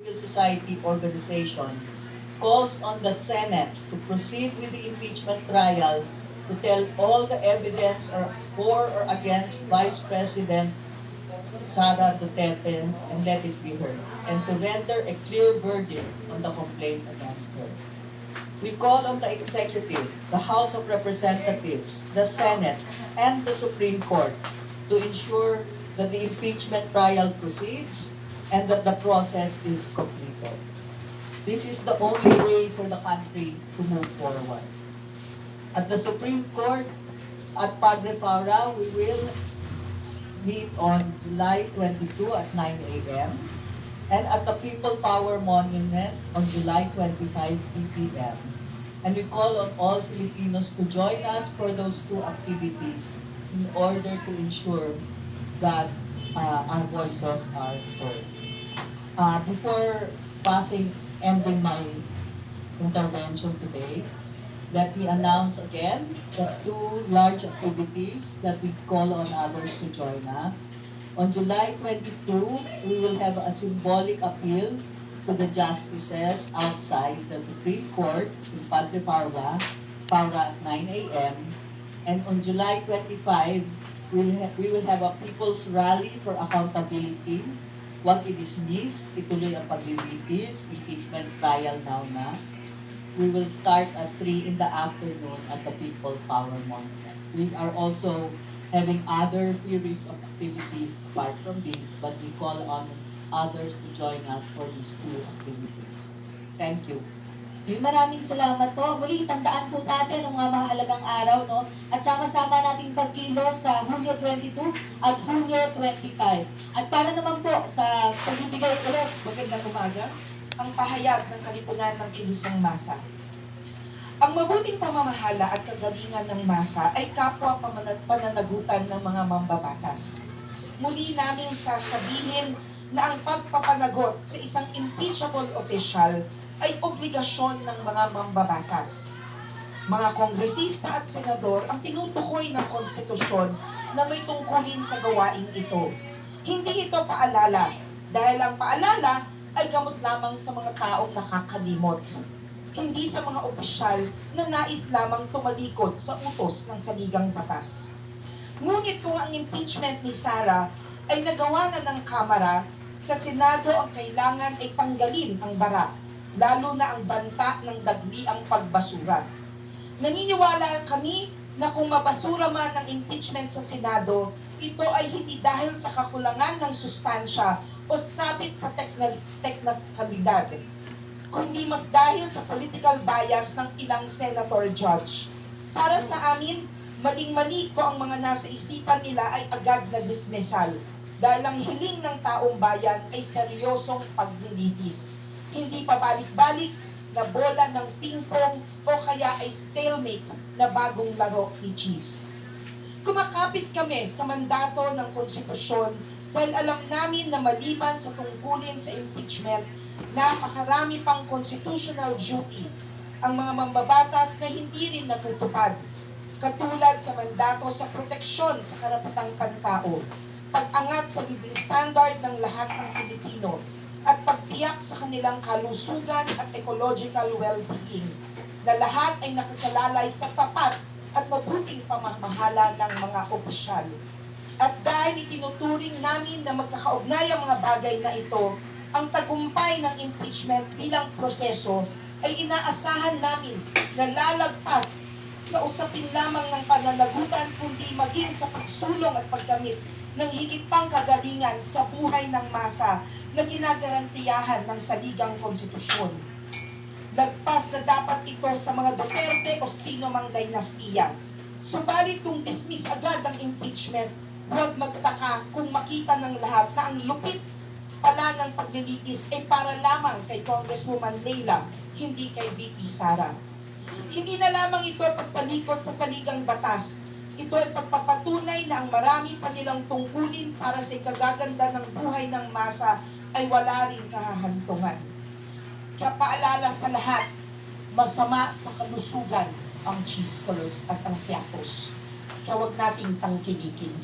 civil society organization calls on the Senate to proceed with the impeachment trial to tell all the evidence for or against Vice President Sara Duterte and let it be heard, and to render a clear verdict on the complaint against her. We call on the executive, the House of Representatives, the Senate, and the Supreme Court to ensure that the impeachment trial proceeds and that the process is completed. This is the only way for the country to move forward. At the Supreme Court at Padre Faura, we will meet on July 22 at 9 a.m. and at the People Power Monument on July 25, 3 p.m. And we call on all Filipinos to join us for those two activities in order to ensure that our voices are heard. Before ending my intervention today, let me announce again the two large activities that we call on others to join us. On July 22, we will have a symbolic appeal to the justices outside the Supreme Court in Padre Faura at 9 a.m. And on July 25, we will have a people's rally for accountability. Huwag i-dismiss, ituloy ang paglilitis, impeachment trial now na. We will start at 3 in the afternoon at the People Power Monument. We are also having other series of activities apart from this, but we call on others to join us for these two activities. Thank you. Maraming salamat po. Muli, tandaan po natin ang mga mahalagang araw, no? At sama-sama nating pagkilos sa Hulyo 22 at Hulyo 25. At para naman po sa pagbibigay ulit, Magandang umaga, ang pahayag ng kalipunan ng kilos ng masa. Ang mabuting pamamahala at kagalingan ng masa ay kapwa pananagutan ng mga mambabatas. Muli naming sasabihin na ang pagpapanagot sa isang impeachable official ay obligasyon ng mga mambabatas. Mga kongresista at senador ang tinutukoy ng konstitusyon na may tungkulin sa gawaing ito. Hindi ito paalala, dahil ang paalala ay gamot lamang sa mga taong nakakalimot. Hindi sa mga opisyal na nais lamang tumalikod sa utos ng saligang batas. Ngunit kung ang impeachment ni Sara ay nagawa na ng Kamara, sa Senado ang kailangan ay tanggalin ang bara, lalo na ang banta ng dagliang pagbasura. Naniniwala kami na kung mabasura man ang impeachment sa Senado, ito ay hindi dahil sa kakulangan ng sustansya o sabit sa teknikalidad, kundi mas dahil sa political bias ng ilang senator judge. Para sa amin, maling-mali ko ang mga nasa isipan nila ay agad na dismissal, dahil ang hiling ng taong bayan ay seryosong paglilitis. Hindi pa balik-balik na bola ng ping-pong o kaya ay stalemate na bagong laro ni cheese. Kumakapit kami sa mandato ng konstitusyon dahil alam namin na maliban sa tungkulin sa impeachment, napakarami pang constitutional duty ang mga mambabatas na hindi rin natutupad, katulad sa mandato sa proteksyon sa karapatang pantao, pag-angat sa living standard ng lahat ng Pilipino, at pagtiyak sa kanilang kalusugan at ecological well-being, na lahat ay nakasalalay sa tapat at mabuting pamamahala ng mga opisyal. At dahil itinuturing namin na magkakaugnay ang mga bagay na ito, ang tagumpay ng impeachment bilang proseso ay inaasahan namin na lalagpas sa usapin lamang ng pananagutan, kundi maging sa pagsulong at paggamit ng higit pang kagalingan sa buhay ng masa na ginagarantiyahan ng saligang konstitusyon. Lagpas na dapat ito sa mga Duterte o sino mang dinastiya. Subalit kung dismiss agad ang impeachment, huwag magtaka kung makita ng lahat na ang lupit pala ng paglilitis ay para lamang kay Congresswoman Leila, hindi kay VP Sara. Hindi na lamang ito pagpalikot sa saligang batas. Ito ay pagpapatunay na ang marami pa nilang tungkulin para sa ikagaganda ng buhay ng masa ay wala ring kahahantungan. Kaya paalala sa lahat, masama sa kalusugan ang cheese curls at ang piatos. Kaya huwag nating tangkilikin.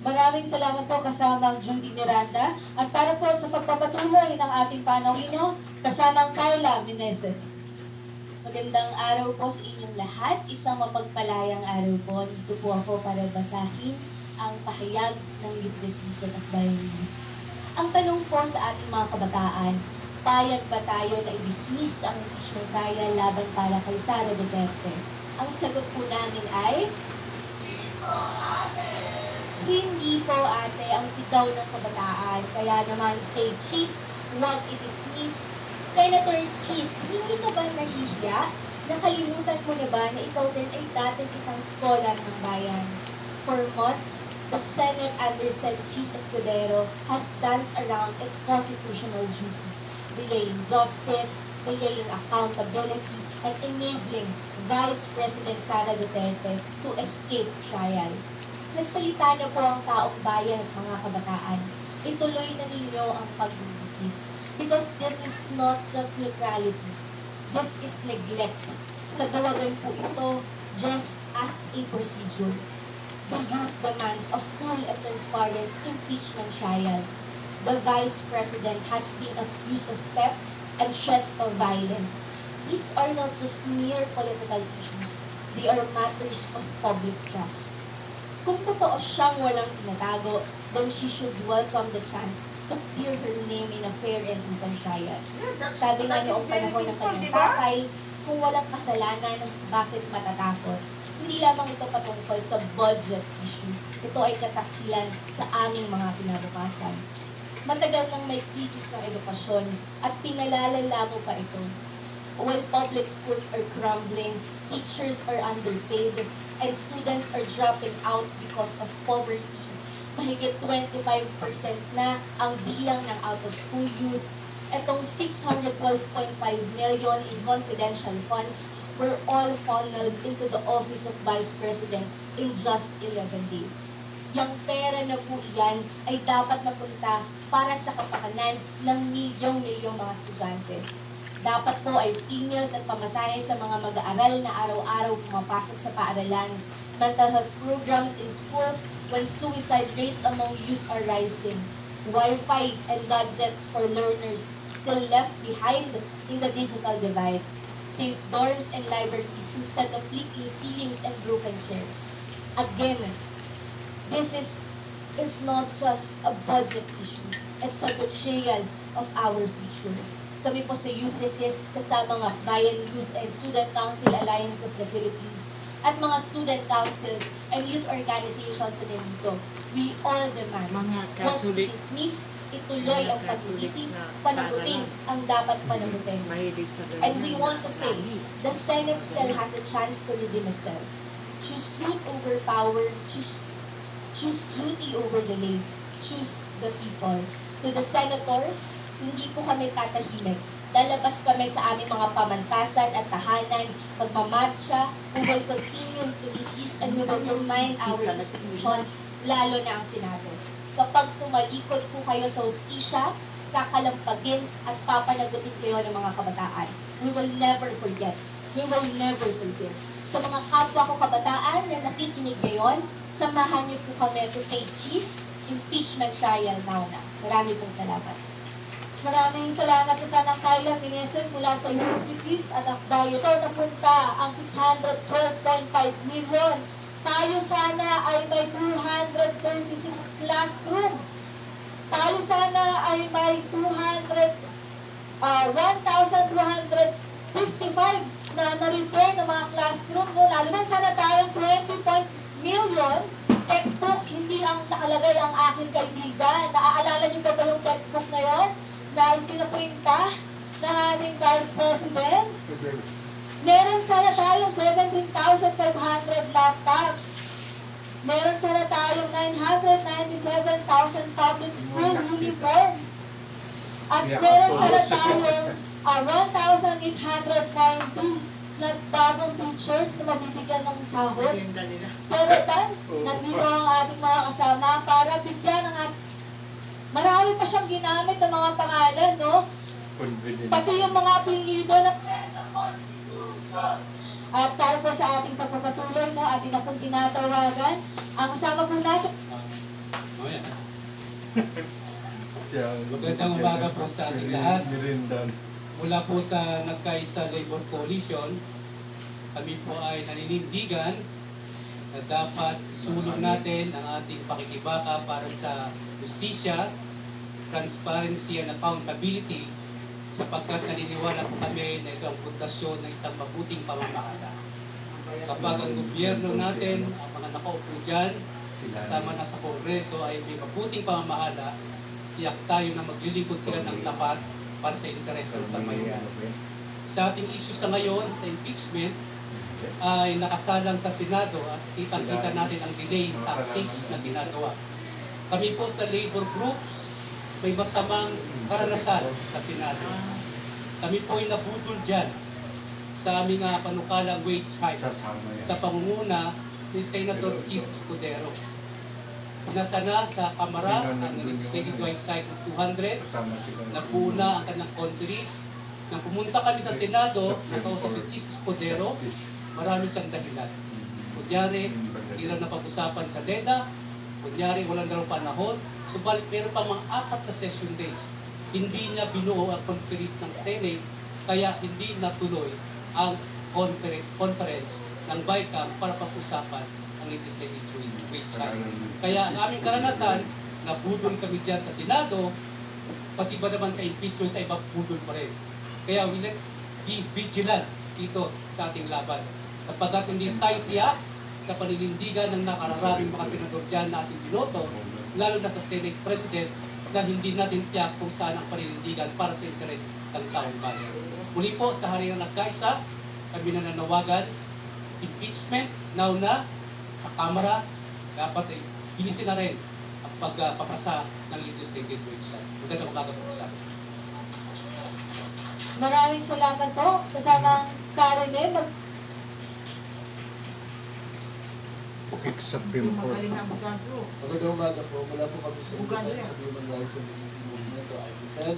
Maraming salamat po kasamang Judy Miranda at para po sa pagpapatuloy ng ating panawino, kasamang Carla Meneses. Magandang araw po sa inyong lahat. Isang mapagpalayang araw po. Dito po ako para basahin ang pahayag ng Youth Decision of Bayan Youth. Ang tanong po sa ating mga kabataan, payag ba tayo na i-dismiss ang impeachment trial laban para kay Sara Duterte? Ang sagot po namin ay hindi po ate ang sigaw ng kabataan. Kaya naman say cheese, huwag i-dismiss. Senator Cheese, hindi ka ba nahihiya? Nakalimutan mo na ba na ikaw din ay dating isang scholar ng bayan? For months, the Senate under Sen. Cheese SCODERO has danced around its constitutional duty, delaying justice, delaying accountability, and enabling Vice President Sara Duterte to escape trial. Nagsalita na po ang taong bayan at mga kabataan. Ituloy na ninyo ang pagbubukis. Because this is not just neutrality. This is neglect. Kadawagan po ito just as a procedure. The youth demand a full and transparent impeachment trial. The Vice President has been accused of theft and threats of violence. These are not just mere political issues. They are matters of public trust. Kung totoo siyang walang tinatago, then she should welcome the chance to clear her name in a fair and open trial. Sabi nga noong panahon ng kanyang tatay, kung walang kasalanan, bakit matatakot? Hindi lamang ito patungkol sa budget issue. Ito ay katasilan sa aming mga kinabukasan. Matagal nang may krisis ng edukasyon at pinalalala mo pa ito. While public schools are crumbling, teachers are underpaid, and students are dropping out because of poverty, mahigit 25% na ang bilang ng out-of-school youth. Itong 612.5 million in confidential funds were all funneled into the Office of Vice President in just 11 days. Yang pera na po iyan ay dapat napunta para sa kapakanan ng milyong-milyong mga estudyante. Dapat po ay free meals at pamasahe sa mga mag-aaral na araw-araw pumapasok sa paaralan, mental health programs in schools when suicide rates among youth are rising, Wi-Fi and gadgets for learners still left behind in the digital divide, safe dorms and libraries instead of leaking ceilings and broken chairs. Again, this is not just a budget issue, it's a betrayal of our future. Kami po sa Youth Resist, kasama ng Bayan Youth and Student Council Alliance of the Philippines at mga student councils and youth organizations na dito. We all demand, huwag i-dismiss, ituloy ang pagtitis, panagutin ang dapat panagutin. And we want to say, the Senate still has a chance to redeem itself. Choose truth over power, choose duty over delay, choose the people. To the senators, hindi po kami tatahimik. Lalabas kami sa aming mga pamantasan at tahanan, magmamarcha, we will continue to resist and we will remind our institutions, lalo na ang Senado. Kapag tumalikod po kayo sa hustisya, kakalampagin at papanagutin kayo ng mga kabataan. We will never forget. We will never forget. Sa mga kapwa ko kabataan na nakikinig ngayon, samahan niyo po kami to say cheese, impeachment trial now na. Marami pong salamat. Maraming salamat kasamang Carla Meneses mula sa Youth Resist at Akdayo. Ito napunta ang 612.5 million. Tayo sana ay may 236 classrooms. Tayo sana ay may 1,255 na na-repair ng mga classroom. No? Lalo na sana tayong 20 million textbook. Hindi ang nakalagay ang aking kaibigan. Naaalala niyo ba yung textbook na yon? Na pinaprinta ng ating Vice President. Meron sana tayong 17,500 laptops. Meron sana tayong 997,000 public school uniforms. At meron sana tayong 1,890 na bagong teachers na mabibigyan ng sahod. Pero nandito ang ating mga kasama para bigyan ng ating marami pa siyang ginamit ng mga pangalan, no? Pati yung mga apelyido na at para po sa ating pagpapatuloy, no? Ating na pong tinatawagan. Ang kasama po natin Oh, yan. Magandang umaga po sa ating lahat. Mula po sa Nagkaisa Labor Coalition, kami po ay naninindigan na dapat isulong natin ang ating pakikibaka para sa justisya, transparency and accountability, sapagkat naniniwala po kami na ito ang pundasyon ng isang mabuting pamamahala. Kapag ang gobyerno natin, ang mga nakaupo dyan, kasama na sa Kongreso ay may mabuting pamamahala, tiyak tayo na maglilingkod sila ng tapat para sa interes ng sambayanan. Sa ating issue sa ngayon, sa impeachment, ay nakasalang sa Senado at kitang-kita natin ang delay tactics na ginagawa. Kami po sa labor groups, may masamang karanasan sa Senado. Kami po ay nabudol dyan sa aming panukalang wage hike sa pangunguna ni Senator SCODERO. Nasana sa Kamara ang legislative wage hike ng 200, napuna ang kanyang conferees. Nang pumunta kami sa Senado, nakausap si SCODERO, marami siyang dahilan. Kunyari, hindi na napag-usapan sa LEDA, kunyari, walang daw panahon, subalit meron pa mga 4 na session days. Hindi niya binuo ang conference ng Senate, kaya hindi natuloy ang conference ng BICAM para pag-usapan ang legislative wage hike. Kaya ang aming karanasan, nabudol kami dyan sa Senado, pati ba naman sa impeachment ay mabudol pa rin. Kaya let's be vigilant dito sa ating laban. Sapagkat hindi tayo tiyak sa paninindigan ng nakararaming mga senador dyan na ating binoto, lalo na sa Senate President, na hindi natin tiyak kung saan ang paninindigan para sa interes ng taong bayan. Muli po sa hari ng nagkaisa, kami nananawagan, impeachment, now na, sa Kamara, dapat ay bilisin na rin ang pagpapasa ng legislative wage hike. Magandang umaga po sa akin. Maraming salamat po. Kasamang Karen Supreme Court. Magandang umaga po. Mula po kami sa Independence of Human Rights and Dignity Movement o IDFED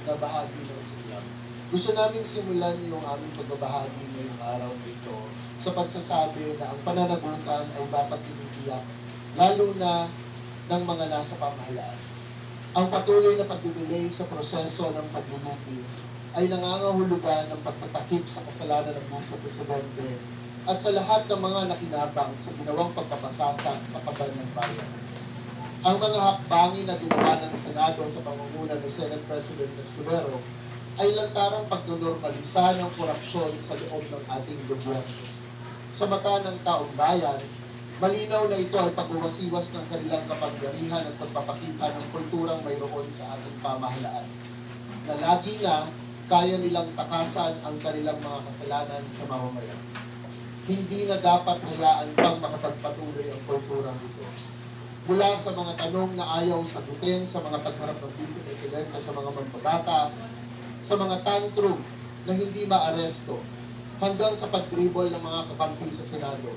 na bahagi ng SILAM. Gusto namin simulan yung aming pagbabahagi ngayong araw na ito sa pagsasabi na ang pananagutan ay dapat tinigiyak lalo na ng mga nasa pamahalaan. Ang patuloy na pagdidelay sa proseso ng paglilitis ay nangangahulugan ng pagpatakip sa kasalanan ng Vice Presidente at sa lahat ng mga nakinabang sa ginawang pagpapasasag sa kaban ng bayan. Ang mga hakbangin na ginawa ng Senado sa pangunguna ni Senate President SCODERO ay lantarang pagnonormalisa ng korupsyon sa loob ng ating gobyerno. Sa mata ng taong bayan, malinaw na ito ay pagwawasiwas ng kanilang kapangyarihan at pagpapakita ng kulturang mayroon sa ating pamahalaan, na lagi na kaya nilang takasan ang kanilang mga kasalanan sa mamamayan. Hindi na dapat hayaan pang makapagpatuloy ang kulturang ito. Mula sa mga tanong na ayaw sagutin sa mga pagharap ng Vice Presidente sa mga mambabatas, sa mga tantrum na hindi maaresto, hanggang sa pagdribol ng mga kakampi sa Senado,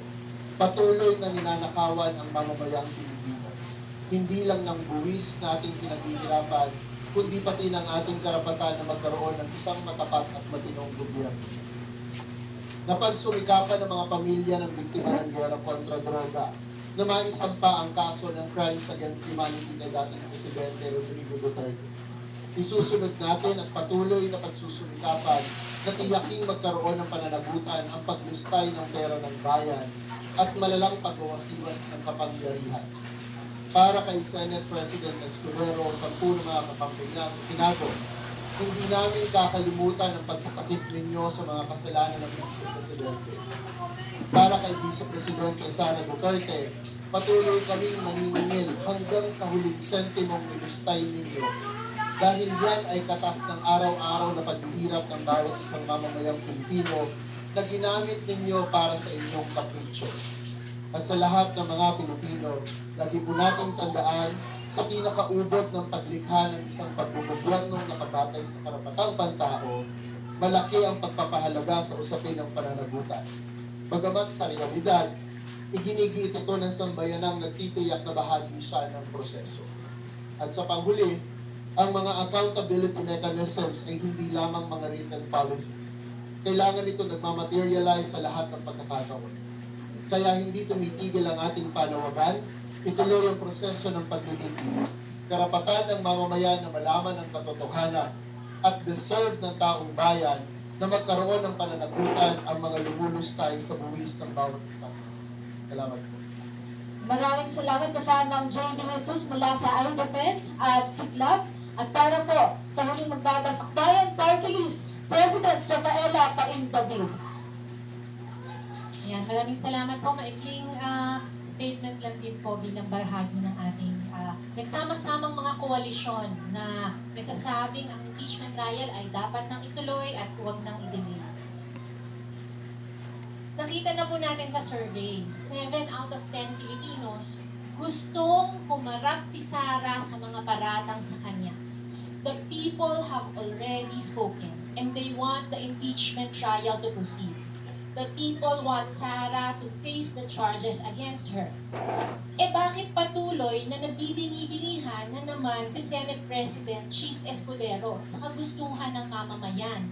patuloy na ninanakawan ang mamamayang Pilipino. Hindi lang ng buwis na ating pinaghihirapan, kundi pati ng ating karapatan na magkaroon ng isang matapat at matinong gobyerno. Napagsumikapan ng mga pamilya ng biktima ng gera kontra droga na maisampa ang kaso ng crimes against humanity na dating Presidente Rodrigo Duterte. Isusunod natin at patuloy na pagsusumikapan na tiyaking magkaroon ng pananagutan ang paglustay ng pera ng bayan at malalang pagwawasiwas ng kapangyarihan. Para kay Senate President SCODERO, 10 mga kakampi niya sa Senado, hindi namin kakalimutan ang pagtatakip ninyo sa mga kasalanan ng Vice Presidente. Para kay Vice Presidente Sara Duterte, patuloy kaming maniningil hanggang sa huling sentimong nilustay ninyo dahil yan ay katas ng araw-araw na paghihirap ng bawat isang mamamayang Pilipino na ginamit ninyo para sa inyong kapritsyo. At sa lahat ng mga Pilipino, lagi po nating tandaan sa pinakaubot ng paglikha ng isang pagbugobyernong nakabatay sa karapatang pantao, malaki ang pagpapahalaga sa usapin ng pananagutan. Bagamat sa realidad, iginigit ito ng sambayanang nagtitiyak na bahagi siya ng proseso. At sa panghuli, ang mga accountability mechanisms ay hindi lamang mga written policies. Kailangan ito nagmamaterialize sa lahat ng pagkakataon. Kaya hindi tumitigil ang ating panawagan ituloy ang proseso ng paglilitis. Karapatan ng mamamayan na malaman ang katotohanan at deserve ng taong bayan na magkaroon ng pananagutan ang mga lumulustay sa buwis ng bawat isa. Salamat po. Maraming salamat kasama ang J.D. Jesus mula sa IDEFEN at Siklab. At para po sa huling magbabasakbayan Party List, President Rafaela Pain David. Ayan, maraming salamat po. Maikling statement lang din po bilang bahagi ng ating nagsama-samang mga koalisyon na nagsasabing ang impeachment trial ay dapat nang ituloy at huwag nang i-delay. Nakita na po natin sa survey, 7 out of 10 Filipinos gustong humarap si Sara sa mga paratang sa kanya. The people have already spoken and they want the impeachment trial to proceed. The people want Sara to face the charges against her. Bakit patuloy na nagbibingi-bingihan na naman si Senate President Chis Escudero sa kagustuhan ng mamamayan?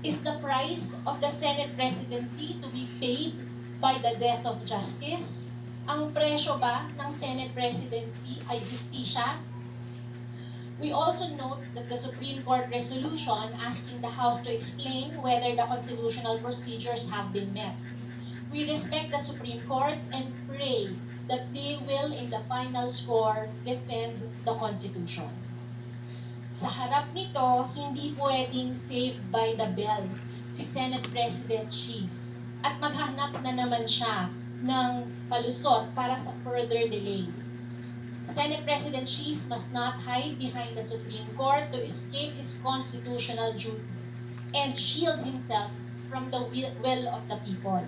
Is the price of the Senate presidency to be paid by the death of justice? Ang presyo ba ng Senate presidency ay justisya? We also note that the Supreme Court resolution asking the House to explain whether the constitutional procedures have been met. We respect the Supreme Court and pray that they will, in the final score, defend the Constitution. Sa harap nito, hindi pwedeng saved by the bell si Senate President Chis at maghanap na naman siya ng palusot para sa further delay. Senate President Chis must not hide behind the Supreme Court to escape his constitutional duty and shield himself from the will of the people.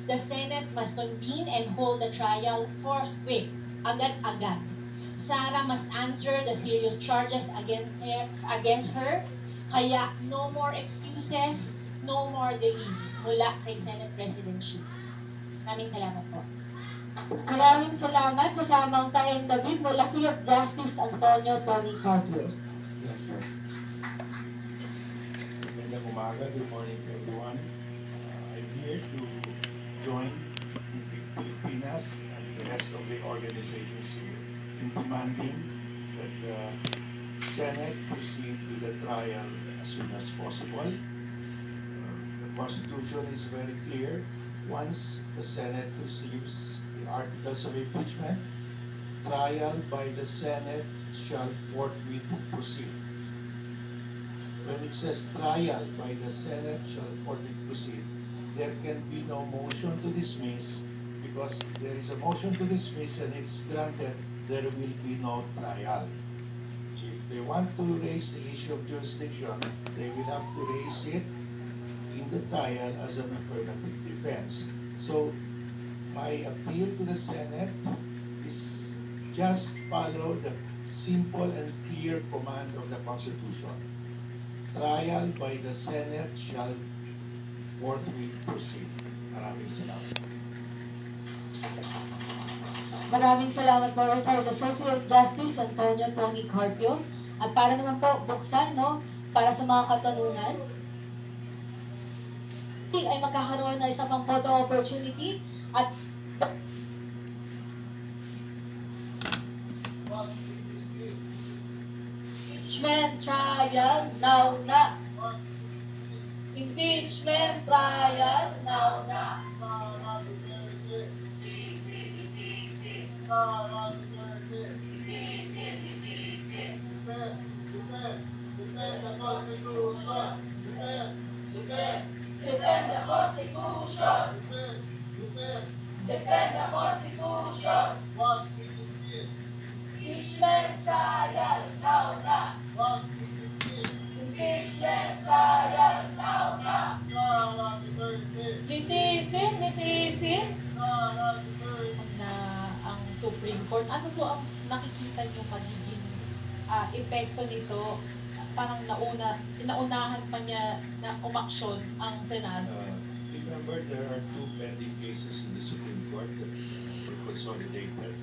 The Senate must convene and hold the trial forthwith, agad-agad. Sara must answer the serious charges against her, kaya no more excuses, no more delays mula kay Senate President Chis. Maraming salamat po. Maraming salamat kasama ang Pain David mula sa Chief Justice Antonio Tony Carpio. Yes, sir. Magandang umaga. Good morning to everyone. I'm here to join the Pilipinas and the rest of the organizations here in demanding that the Senate proceed with the trial as soon as possible. The Constitution is very clear. Once the Senate receives the articles of impeachment, trial by the Senate shall forthwith proceed. When it says trial by the Senate shall forthwith proceed, there can be no motion to dismiss, because if there is a motion to dismiss and it's granted, there will be no trial. If they want to raise the issue of jurisdiction, they will have to raise it in the trial as an affirmative defense. So, my appeal to the Senate is just follow the simple and clear command of the Constitution. Trial by the Senate shall forthwith proceed. Maraming salamat. Maraming salamat po for the Associate Justice Antonio Tony Carpio. At para naman po buksan, no, para sa mga katanungan, ay magkakaroon na isa pang photo opportunity at impeachment trial now na. Impeachment trial now na. Defend the Constitution! Defend the Constitution! Defend the Constitution! What it is this? Impeachment trial now na. What it is this? Impeachment trial now na. Sara Duterte! Litisin Sara Duterte! na ang Supreme Court. Ano po ang nakikita niyo magiging epekto nito? Parang naunahan pa niya na umaksyon ang Senado. Remember, there are two pending cases in the Supreme Court that were consolidated.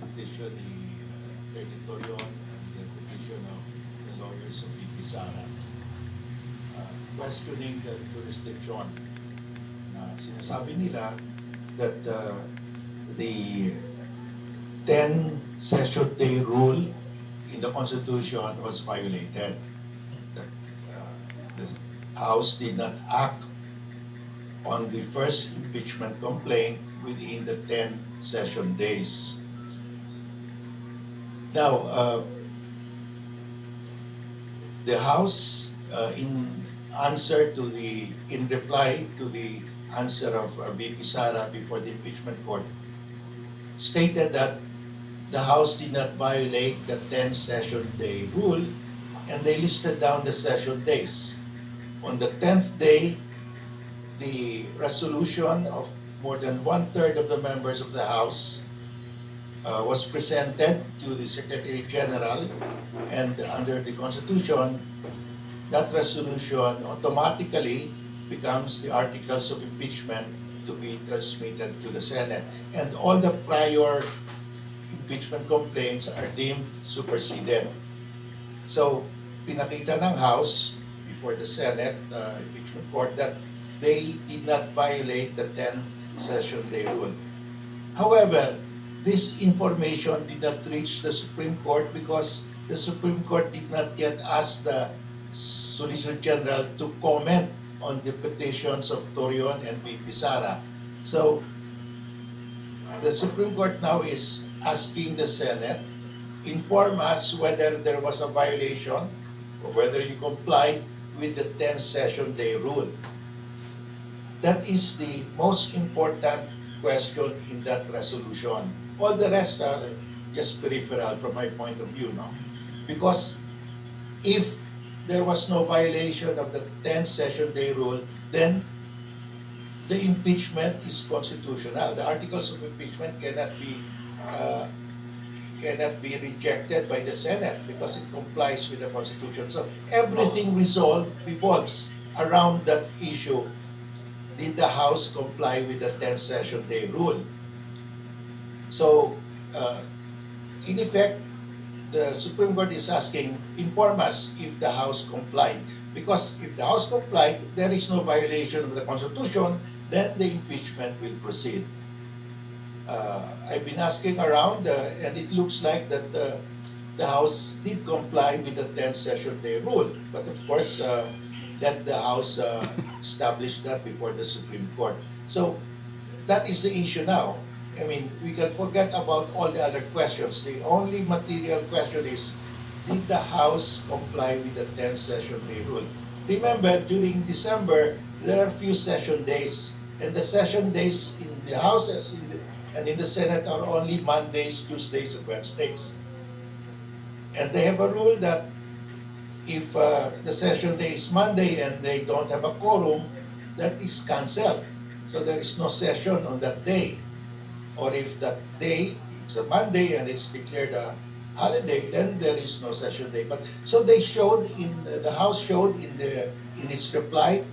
Petition ni Attorney Torion and the petition of the lawyers of VP Sara, questioning the jurisdiction na sinasabi nila that the 10 session day rule in the Constitution was violated. That the House did not act on the first impeachment complaint within the 10 session days. Now, the House, in reply to the answer of VP Sara before the impeachment court, stated that the House did not violate the 10 session day rule, and they listed down the session days. On the 10th day, the resolution of more than one-third of the members of the House was presented to the Secretary General, and under the Constitution, that resolution automatically becomes the articles of impeachment to be transmitted to the Senate. And all the prior impeachment complaints are deemed superseded. So, pinakita ng House before the Senate impeachment court that they did not violate the 10 session day rule. However, this information did not reach the Supreme Court because the Supreme Court did not yet ask the Solicitor General to comment on the petitions of Torion and VP Sara. So, the Supreme Court now is asking the Senate, inform us whether there was a violation or whether you complied with the 10 session day rule. That is the most important question in that resolution. All the rest are just peripheral from my point of view, no? Because if there was no violation of the 10 session day rule, then the impeachment is constitutional. The articles of impeachment cannot be rejected by the Senate because it complies with the Constitution. So everything revolves around that issue. Did the House comply with the 10 session day rule? So, in effect, the Supreme Court is asking, inform us if the House complied. Because if the House complied, there is no violation of the Constitution, then the impeachment will proceed. I've been asking around, and it looks like that the House did comply with the 10 session day rule. But of course, let the House establish that before the Supreme Court. So that is the issue now. I mean, we can forget about all the other questions. The only material question is, did the House comply with the 10 session day rule? Remember, during December, there are few session days. And the session days in the House and in the Senate are only Mondays, Tuesdays, and Wednesdays. And they have a rule that if the session day is Monday and they don't have a quorum, that is canceled. So there is no session on that day. Or if that day, it's a Monday and it's declared a holiday, then there is no session day. But so they showed the House showed in its reply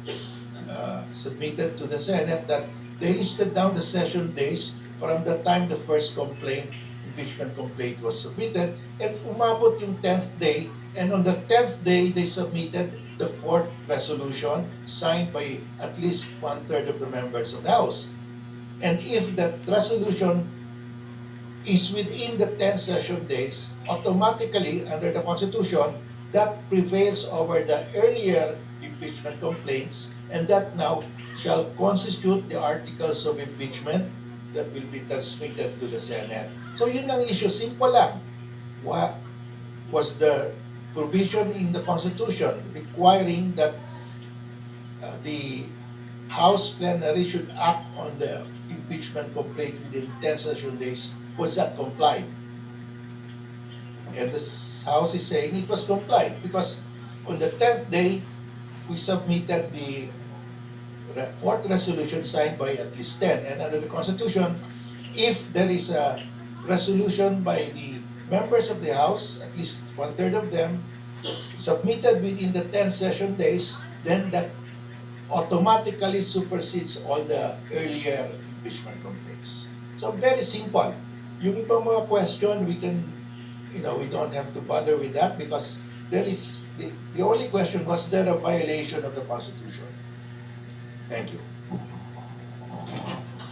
submitted to the Senate that they listed down the session days from the time the first impeachment complaint was submitted, and umabot yung 10th day, and on the 10th day they submitted the 4th resolution signed by at least one-third of the members of the House. And if that resolution is within the 10 session days, automatically, under the Constitution, that prevails over the earlier impeachment complaints, and that now shall constitute the articles of impeachment that will be transmitted to the Senate. So yun ang issue, simple lang. What was the provision in the Constitution requiring that the House plenary should act on the impeachment complaint within 10 session days, was that complied? And the House is saying it was complied because on the 10th day, we submitted the 4th resolution signed by at least 10. And under the Constitution, if there is a resolution by the members of the House, at least one-third of them, submitted within the 10 session days, then that automatically supersedes all the earlier impeachment complaints. So very simple. Yung ibang mga question, we don't have to bother with that because there is the only question, was there a violation of the Constitution? Thank you.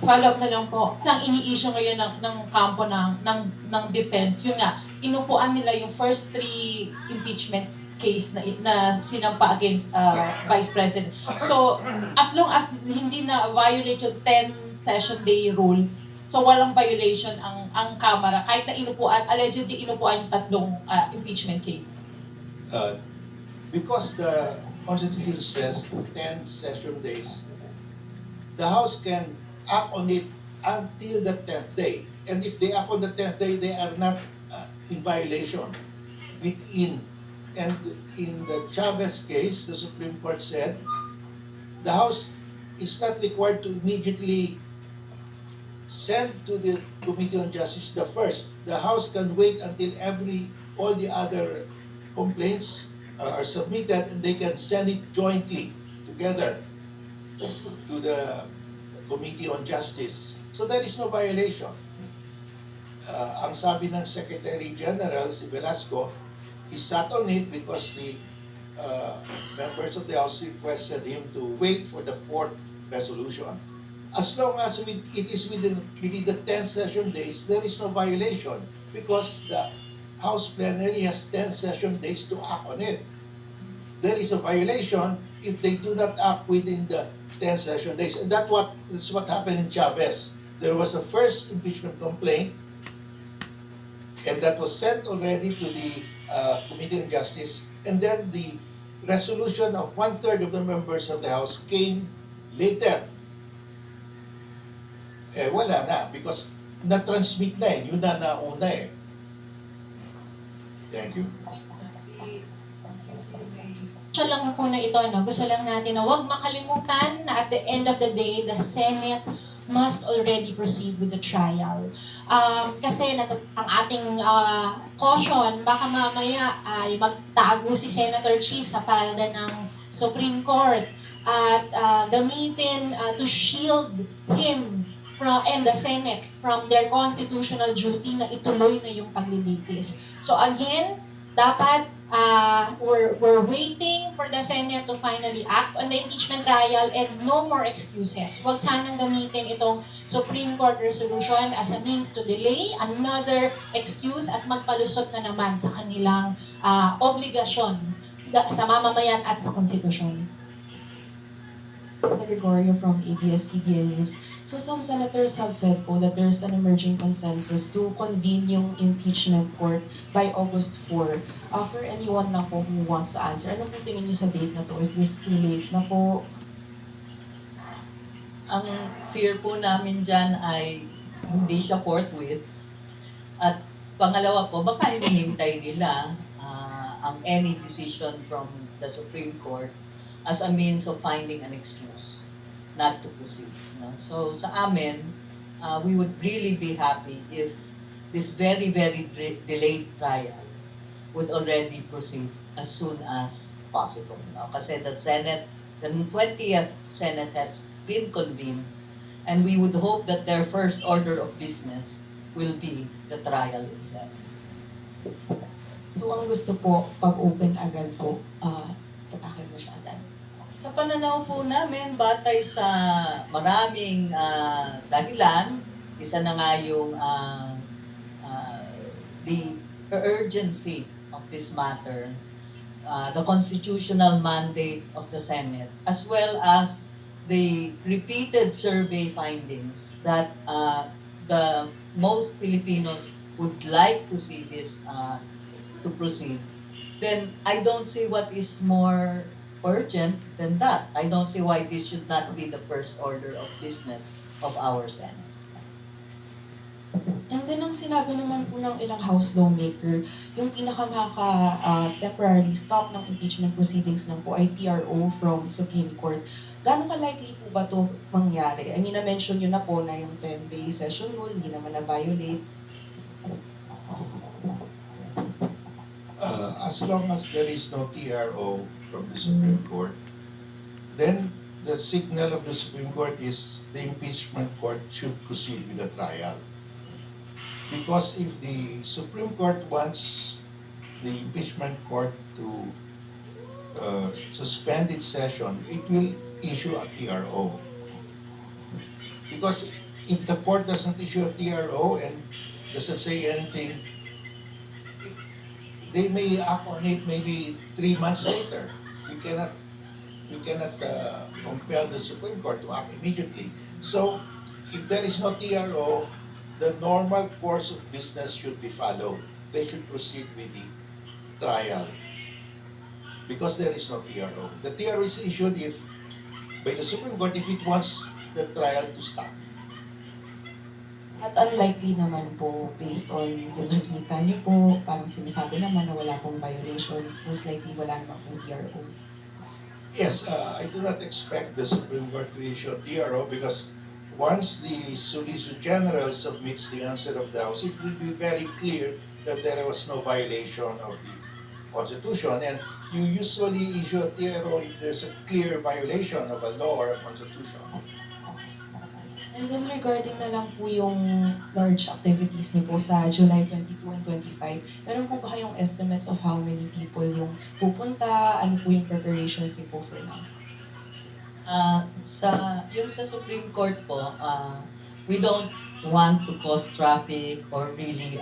follow-up na lang po. Ang ini-issue ngayon ng kampo ng defense, yun nga, inupuan nila yung first 3 impeachment case na sinampa against Vice President. So, as long as hindi na violate yung 10 session day rule, so walang violation ang Kamara kahit na allegedly inupuan yung 3 impeachment case. Because the Constitution says 10 session days, the House can act on it until the 10th day. And if they act on the 10th day, they are not in violation within. And in the Chavez case, the Supreme Court said, the House is not required to immediately send to the Committee on Justice the first. The House can wait until all the other complaints are submitted, and they can send it jointly together to the Committee on Justice. So there is no violation. Ang sabi ng Secretary General, si Velasco, he sat on it because the members of the House requested him to wait for the 4th resolution. As long as it is within the 10 session days, there is no violation because the House plenary has 10 session days to act on it. There is a violation if they do not act within the 10 session days. And that's what happened in Chavez. There was a first impeachment complaint, and that was sent already to the Committee on Justice, and then the resolution of 1/3 of the members of the House came later. Wala na, because na-transmit na yun na nauna Thank you. Siya lang po na ito, no? Gusto lang natin na huwag makalimutan na at the end of the day, the Senate must already proceed with the trial. Kasi ang ating caution, baka mamaya ay magtago si Senator Cheese sa palda ng Supreme Court at gamitin to shield him and the Senate from their constitutional duty na ituloy na yung paglilitis. So again, dapat we're waiting for the Senate to finally act on the impeachment trial and no more excuses. Huwag sanang gamitin itong Supreme Court resolution as a means to delay another excuse at magpalusot na naman sa kanilang obligasyon sa mamamayan at sa konstitusyon. Gregorio from ABS-CBN News. So some senators have said po that there's an emerging consensus to convene yung impeachment court by August 4. For anyone lang po who wants to answer, ano po tingin niyo sa date na to? Is this too late na po? Ang fear po namin dyan ay hindi siya forthwith. At pangalawa po, baka hinihintay nila ang any decision from the Supreme Court as a means of finding an excuse not to proceed. No? So sa amin, we would really be happy if this very, very delayed trial would already proceed as soon as possible. No? Kasi the 20th Senate has been convened, and we would hope that their first order of business will be the trial itself. So ang gusto po, pag-open agad po, tatakin na siya agad. Sa pananaw po namin, batay sa maraming dahilan, isa na nga yung the urgency of this matter, the constitutional mandate of the Senate, as well as the repeated survey findings that the most Filipinos would like to see this to proceed, then I don't see what is more urgent than that. I don't see why this should not be the first order of business of our Senate. And then ang sinabi naman po ng ilang House lawmaker, yung temporarily stop ng impeachment proceedings lang po ay TRO from Supreme Court. Gano'ng ka-likely po ba ito mangyari? I mean, na-mention nyo na po na yung 10-day session rule, hindi naman na-violate. As long as there is no TRO from the Supreme Court, then the signal of the Supreme Court is the impeachment court should proceed with the trial. Because if the Supreme Court wants the impeachment court to suspend its session, it will issue a TRO. Because if the court doesn't issue a TRO and doesn't say anything, they may act on it maybe 3 months later. We cannot compel the Supreme Court to act immediately. So, if there is no TRO, the normal course of business should be followed. They should proceed with the trial because there is no TRO. The TRO is issued if by the Supreme Court if it wants the trial to stop. At unlikely naman po, based on yung nakita niyo po, parang sinasabi naman na wala pong violation, most likely wala naman pong TRO. Yes, I do not expect the Supreme Court to issue a TRO because once the Solicitor General submits the answer of the House, it will be very clear that there was no violation of the Constitution. And you usually issue a TRO if there's a clear violation of a law or a Constitution. And then regarding na lang po yung large activities niyo po sa July 22 and 25, meron po ba kayong estimates of how many people yung pupunta, ano po yung preparations niyo po for now? Yung sa Supreme Court po, we don't want to cause traffic or really,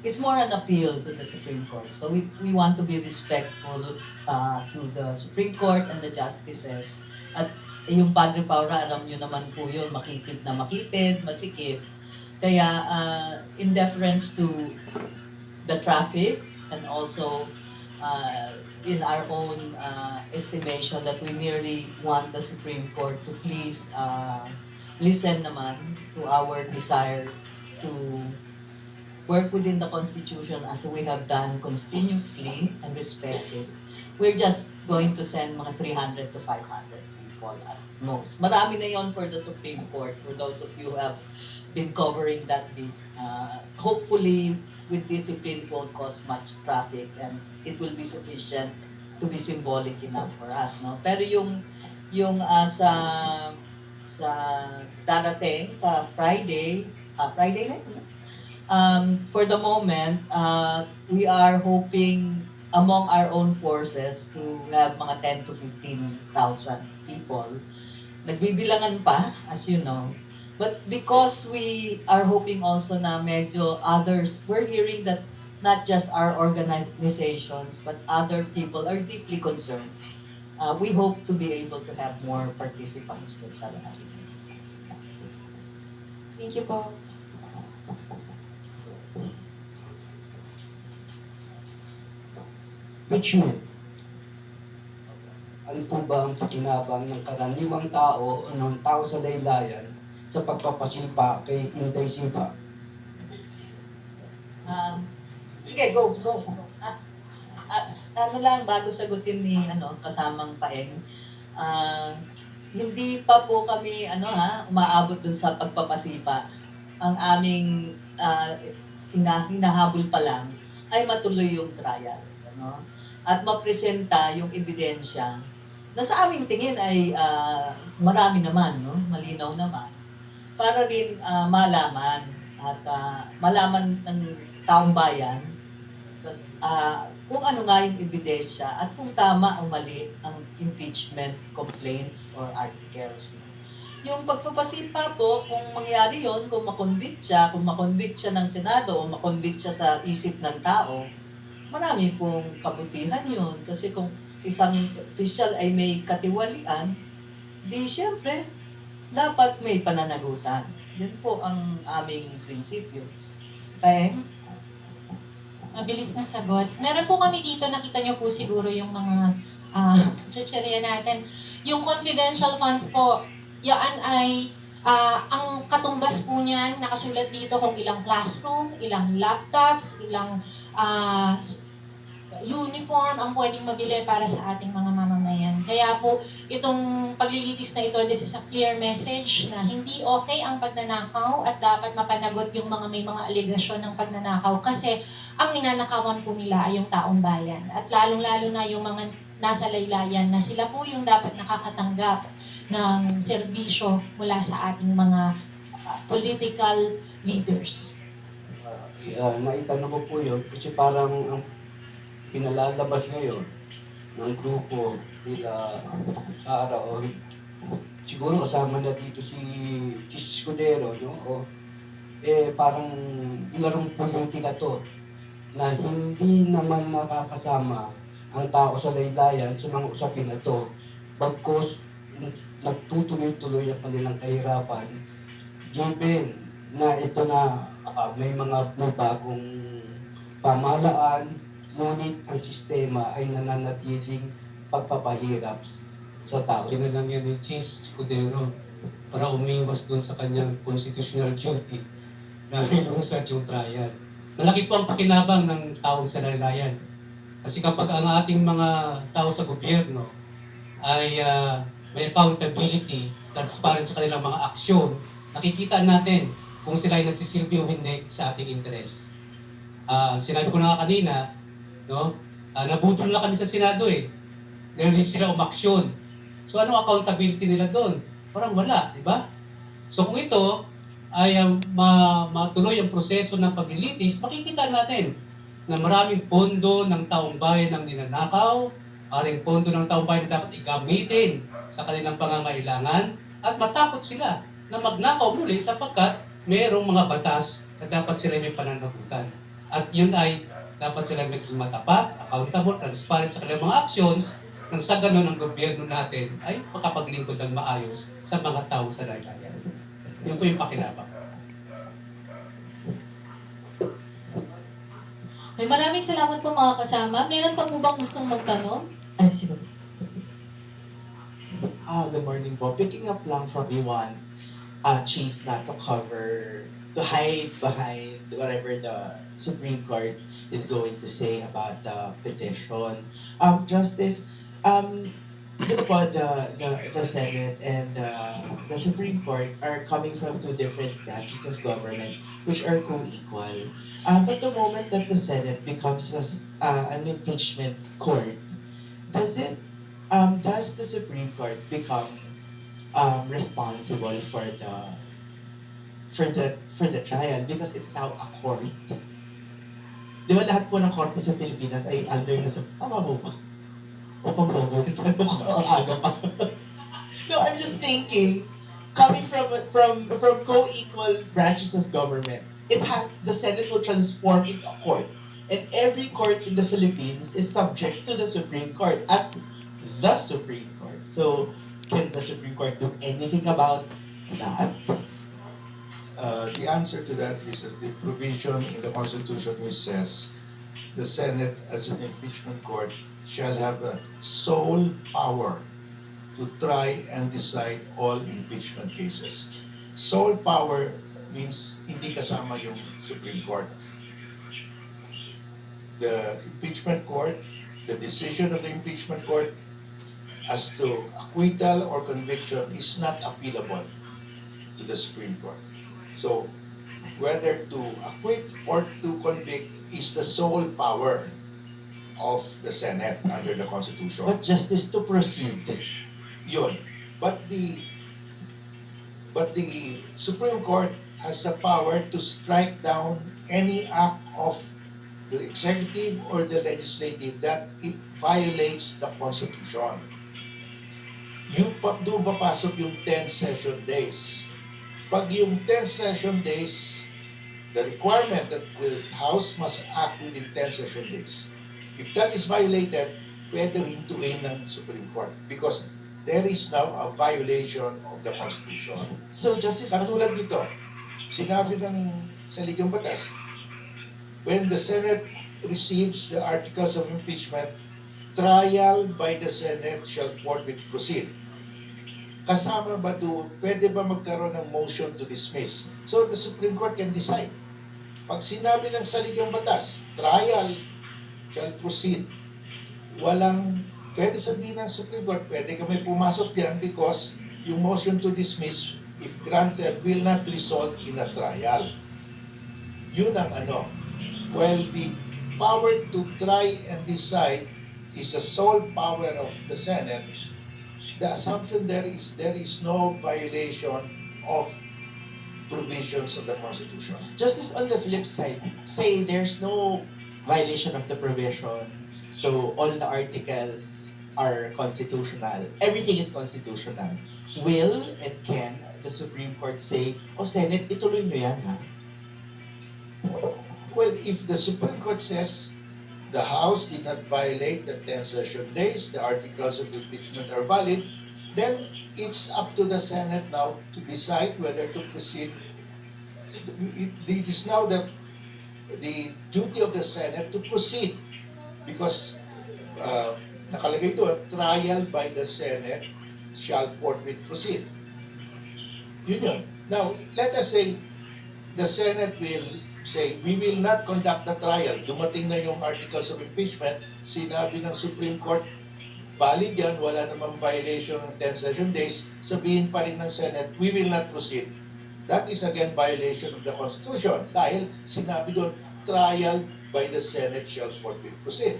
it's more an appeal to the Supreme Court. So we want to be respectful to the Supreme Court and the justices. At yung Padre Paura, alam nyo naman po yun, makitid na makitid, masikip. Kaya in deference to the traffic and also in our own estimation that we merely want the Supreme Court to please listen naman to our desire to work within the Constitution as we have done continuously and respected. We're just going to send mga 300 to 500 people at most. Marami na yon for the Supreme Court, for those of you who have been covering that bit. Hopefully, with discipline, it won't cause much traffic and it will be sufficient to be symbolic enough for us, no? Pero yung sa darating sa Friday na yun, no? For the moment, we are hoping among our own forces to have mga 10 to 15,000 people. Nagbibilangan pa, as you know. But because we are hoping also na medyo others, we're hearing that not just our organizations, but other people are deeply concerned. We hope to be able to have more participants dun sa rally. Thank you po. Impeachment. Ano po ba ang pakinabang ng karaniwang tao o ng tao sa laylayan sa pagpapasipa kay Inday Sipa? Sige, go. Ano lang, bago sagutin ni kasamang paeng, hindi pa po kami umaabot dun sa pagpapasipa. Ang aming hinahabol pa lang ay matuloy yung trial. At mapresenta yung ebidensya na sa aming tingin ay marami naman, no? Malinaw naman, para rin malaman at malaman ng taong bayan kung ano nga yung ebidensya at kung tama o mali ang impeachment complaints or articles. Yung pagpapasipa po, kung mangyari yon, kung makonvict siya ng Senado o makonvict siya sa isip ng tao, marami pong kabutihan yun. Kasi kung isang official ay may katiwalian, di syempre, dapat may pananagutan. Yun po ang aming prinsipyo. Okay? Mabilis na sagot. Meron po kami dito, nakita nyo po siguro yung mga chichirya natin. Yung confidential funds po, yan ay ang katumbas po niyan, nakasulat dito kung ilang classroom, ilang laptops, ilang uniform ang pwedeng mabili para sa ating mga mamamayan. Kaya po, itong paglilitis na ito, this is a clear message na hindi okay ang pagnanakaw at dapat mapanagot yung mga may mga aligasyon ng pagnanakaw kasi ang ninanakawan po nila ay yung taong bayan. At lalong-lalo na yung mga nasa laylayan na sila po yung dapat nakakatanggap ng serbisyo mula sa ating mga political leaders. Naitanong ko po yun kasi parang ang pinalalabas ngayon ng grupo nila Sara o siguro kasama na dito si SCODERO, no? Parang larong politika to na hindi naman nakakasama ang tao sa laylayan sa mga usapin na to. Bagkus nagtutuloy-tuloy ang kanilang kahirapan given na ito na may mga bagong pamahalaan, ngunit ang sistema ay nananatiling pagpapahirap sa tao. Yun na lang yan ni Cheese Scudero para umiwas doon sa kanyang constitutional duty na ilusad yung trial. Malaki po ang pakinabang ng taong sa laylayan. Kasi kapag ang ating mga tao sa gobyerno ay may accountability, transparent sa kanilang mga aksyon, nakikita natin kung sila ay nagsisilbi o hindi sa ating interes. Sinabi ko na nga kanina, no? Nabutol na kami sa Senado dahil hindi sila umaksyon. So ano accountability nila doon? Parang wala, di ba? So kung ito ay matuloy ang proseso ng paglilitis, makikita natin na maraming pondo ng taong bayan ang ninanakaw, maraming pondo ng taong bayan na dapat igamitin sa kanilang pangangailangan, at matakot sila na magnakaw muli sapagkat mayroong mga batas na dapat sila may pananagutan. At yun ay dapat sila maging matapat, accountable, transparent sa kanilang mga actions, nang sa ganun ang gobyerno natin ay makapaglingkod ng maayos sa mga tao sa laylayan. Yun po yung pakinabang. May maraming salamat po mga kasama. Meron pa po bang gustong magtanong? Ay, sige. Good morning po. Picking up lang from Iwan, Cheese not to cover, to hide behind whatever the Supreme Court is going to say about the petition. Justice, di ba po, the Senate and the Supreme Court are coming from two different branches of government which are co-equal. But the moment that the Senate becomes an impeachment court, does the Supreme Court become responsible for the trial because it's now a court? Di ba lahat po ng korte sa Pilipinas ay under na sa... Tama po ba? O pambobo? Aga pa. No, I'm just thinking, coming from co-equal branches of government, the Senate will transform into a court. And every court in the Philippines is subject to the Supreme Court as the Supreme Court. So, can the Supreme Court do anything about that? The answer to that is that the provision in the Constitution which says the Senate as an impeachment court shall have a sole power to try and decide all impeachment cases. Sole power means hindi kasama yung Supreme Court. The impeachment court, the decision of the impeachment court as to acquittal or conviction is not appealable to the Supreme Court. So, whether to acquit or to convict is the sole power of the Senate under the Constitution. But justice to proceed. Yun. But the Supreme Court has the power to strike down any act of the executive or the legislative that it violates the Constitution. Doon papasok yung 10 session days. Pag yung 10 session days, the requirement that the House must act within 10 session days. If that is violated, pwede hintuin ng Supreme Court because there is now a violation of the Constitution. So, Justice... Katulad dito, sinabi ng saligang batas, when the Senate receives the articles of impeachment, trial by the Senate shall forthwith proceed. Kasama ba doon, pwede ba magkaroon ng motion to dismiss? So the Supreme Court can decide. Pag sinabi ng saligang batas, trial shall proceed. Pwede sabihin ng Supreme Court, pwede kami pumasok yan because yung motion to dismiss, if granted, will not result in a trial. Yun ang ano. While the power to try and decide is the sole power of the Senate, the assumption there is no violation of provisions of the Constitution. Justice, on the flip side, say there's no violation of the provision, so all the articles are constitutional. Everything is constitutional. Will and can the Supreme Court say, "O Senate, ituloy nyo yan, ha?" Well, if the Supreme Court says the House did not violate the 10 session days, the articles of impeachment are valid, then it's up to the Senate now to decide whether to proceed. It is now the duty of the Senate to proceed because nakalagay doon, trial by the Senate shall forthwith proceed. Yun yun. Now, let us say the Senate will say, we will not conduct the trial. Dumating na yung articles of impeachment, sinabi ng Supreme Court, valid yan, wala namang violation ng 10 session days, sabihin pa rin ng Senate, we will not proceed. That is again violation of the Constitution dahil sinabi doon, trial by the Senate shall forthwith proceed.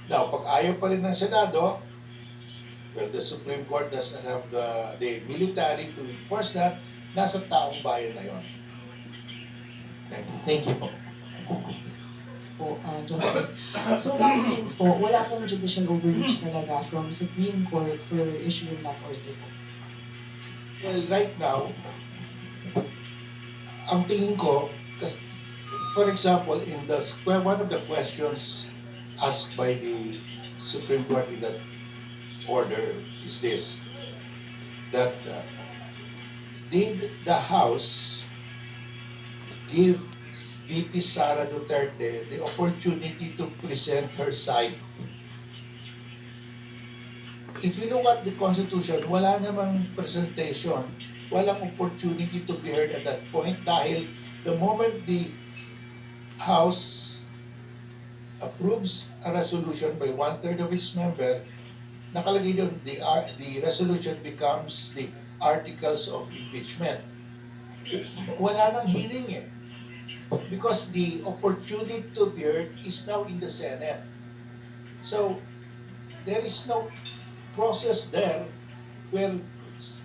Now, pag ayaw pa rin ng Senado, well, the Supreme Court does not have the military to enforce that, nasa taong bayan na yon. Thank you. Thank you po. Justice. So that means po, wala pong judicial overreach talaga from Supreme Court for issuing that order po. Well, right now, ang tingin ko, for example, in one of the questions asked by the Supreme Court in that order is this, that did the House give VP Sara Duterte the opportunity to present her side? If you look at the Constitution, wala namang presentation, walang opportunity to be heard at that point dahil the moment the House approves a resolution by 1/3 of its member, nakalagay doon, the resolution becomes the articles of impeachment. Wala nang hearing eh. Because the opportunity to be heard is now in the Senate. So, there is no process there where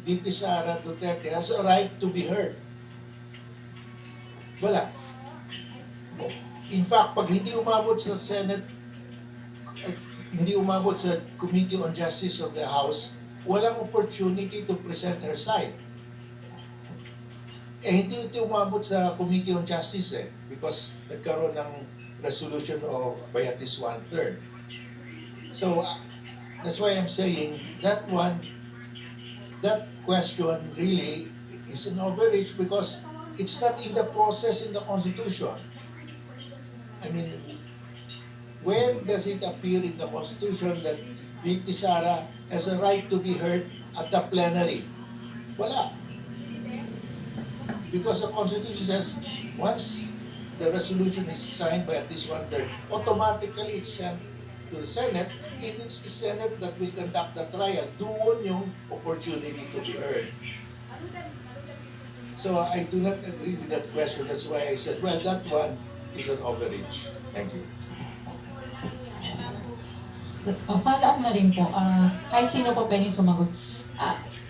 VP Sara Duterte has a right to be heard. Wala. In fact, pag hindi umabot sa Senate, hindi umabot sa Committee on Justice of the House, walang opportunity to present her side. Hindi ito umabot sa Committee on Justice because nagkaroon ng resolution by at least 1/3. So, that's why I'm saying that question really is an overreach because it's not in the process in the Constitution. I mean, where does it appear in the Constitution that VP Sara has a right to be heard at the plenary? Wala. Because the Constitution says, once the resolution is signed by at least 1/3, automatically it's sent to the Senate, and it's the Senate that will conduct the trial. Doon yung opportunity to be heard. So I do not agree with that question. That's why I said, well, that one is an overreach. Thank you. Follow up na rin po, kahit sino po pwedeng sumagot.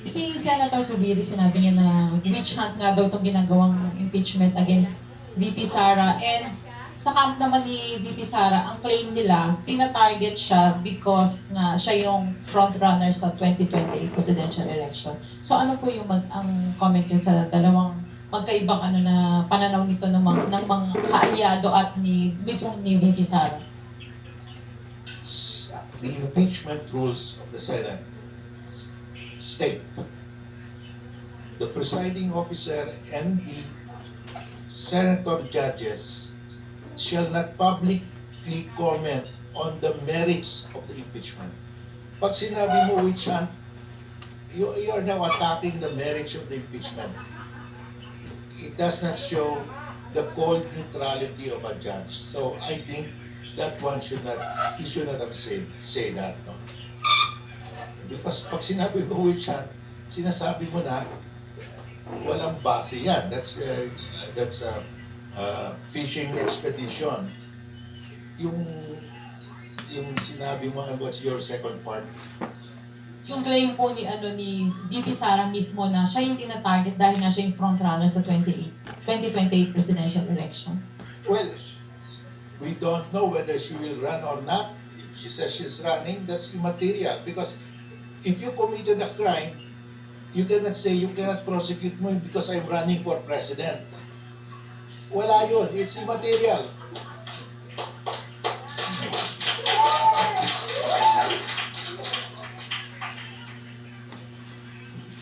Si Senator Zubiri, sinabi niya na witch hunt nga daw itong ginagawang impeachment against VP Sara. And sa camp naman ni VP Sara, ang claim nila, tina-target siya because nga siya yung frontrunner sa 2028 presidential election. So ano po yung ang comment yun sa dalawang magkaibang na pananaw nito ng mga kaalyado at mismong ni VP Sara? The impeachment rules of the Senate state the presiding officer and the senator judges shall not publicly comment on the merits of the impeachment. Pag sinabi mo witch hunt, you are now attacking the merits of the impeachment. It does not show the cold neutrality of a judge. So I think that one should not have say that. No? Because pag sinabi mo witch hunt, sinasabi mo na walang base yan. That's a fishing expedition. Yung sinabi mo, and what's your second part? Yung claim po ni VP Sara mismo na siya yung tina-target dahil nga siya yung frontrunner sa 2028 presidential election. Well, we don't know whether she will run or not. If she says she's running, that's immaterial. Because if you committed a crime, you cannot say you cannot prosecute me because I'm running for president. Wala yun. It's immaterial.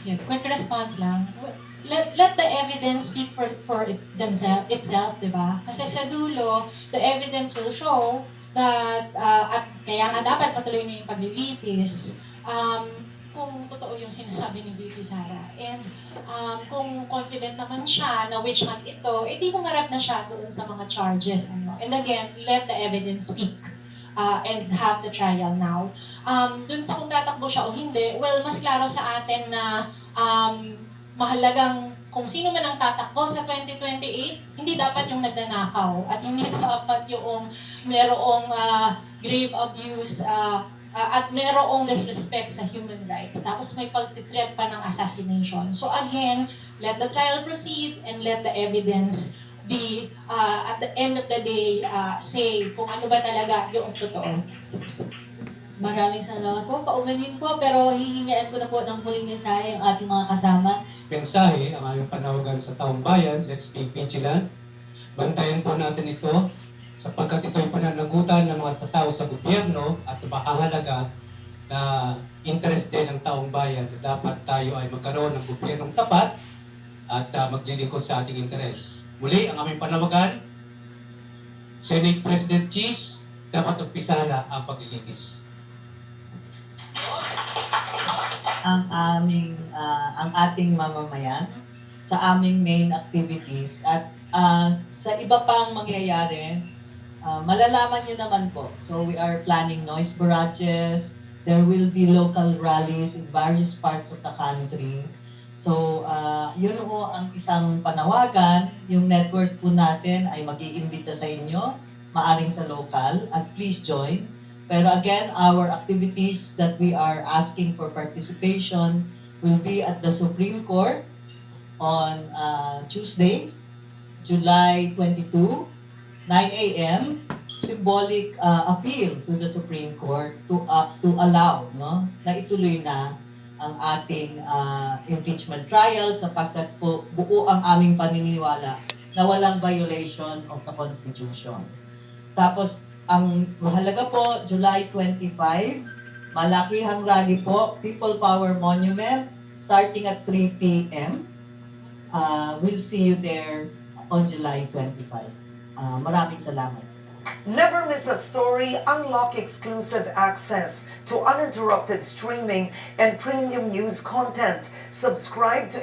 Quick response lang. Let the evidence speak for itself, di ba? Kasi sa dulo, the evidence will show that, at kaya nga dapat patuloy na yung paglilitis, kung totoo yung sinasabi ni VP Sara. And kung confident naman siya na witch hunt ito, di pumarap na siya doon sa mga charges. And again, let the evidence speak. And have the trial now. Dun sa kung tatakbo siya o hindi, well, mas klaro sa atin na mahalagang kung sino man ang tatakbo sa 2028, hindi dapat yung nagnanakaw at hindi dapat yung merong grave abuse at merong disrespect sa human rights. Tapos may pagtitreat pa ng assassination. So again, let the trial proceed and let the evidence be, at the end of the day, say kung ano ba talaga yung totoo. Maraming salamat po. Paumanin po, pero hihingaan ko na po ng huling mensahe ang ating mga kasama. Mensahe, ang aming panawagan sa taong bayan, let's be vigilant. Bantayan po natin ito sapagkat ito ay pananagutan ng mga tao sa gobyerno at napakahalaga na interest din ng taong bayan na dapat tayo ay magkaroon ng gobyernong tapat at maglilingkod sa ating interes. Muli, ang aming panawagan, Senate President Cheese, dapat umpisa na ang paglilitis. Ang ating mamamayan sa aming main activities at sa iba pang mangyayari, malalaman nyo naman po. So we are planning noise barrages, there will be local rallies in various parts of the country. So, yun po ang isang panawagan. Yung network po natin ay mag-iimbita sa inyo, maaring sa local, at please join. Pero again, our activities that we are asking for participation will be at the Supreme Court on Tuesday, July 22, 9 a.m. Symbolic appeal to the Supreme Court to allow na ituloy na ang ating impeachment trial sapagkat po buo ang aming paniniwala na walang violation of the Constitution. Tapos, ang mahalaga po, July 25, malakihang rally po, People Power Monument, starting at 3 p.m. We'll see you there on July 25. Maraming salamat. Never miss a story, unlock exclusive access to uninterrupted streaming and premium news content. Subscribe to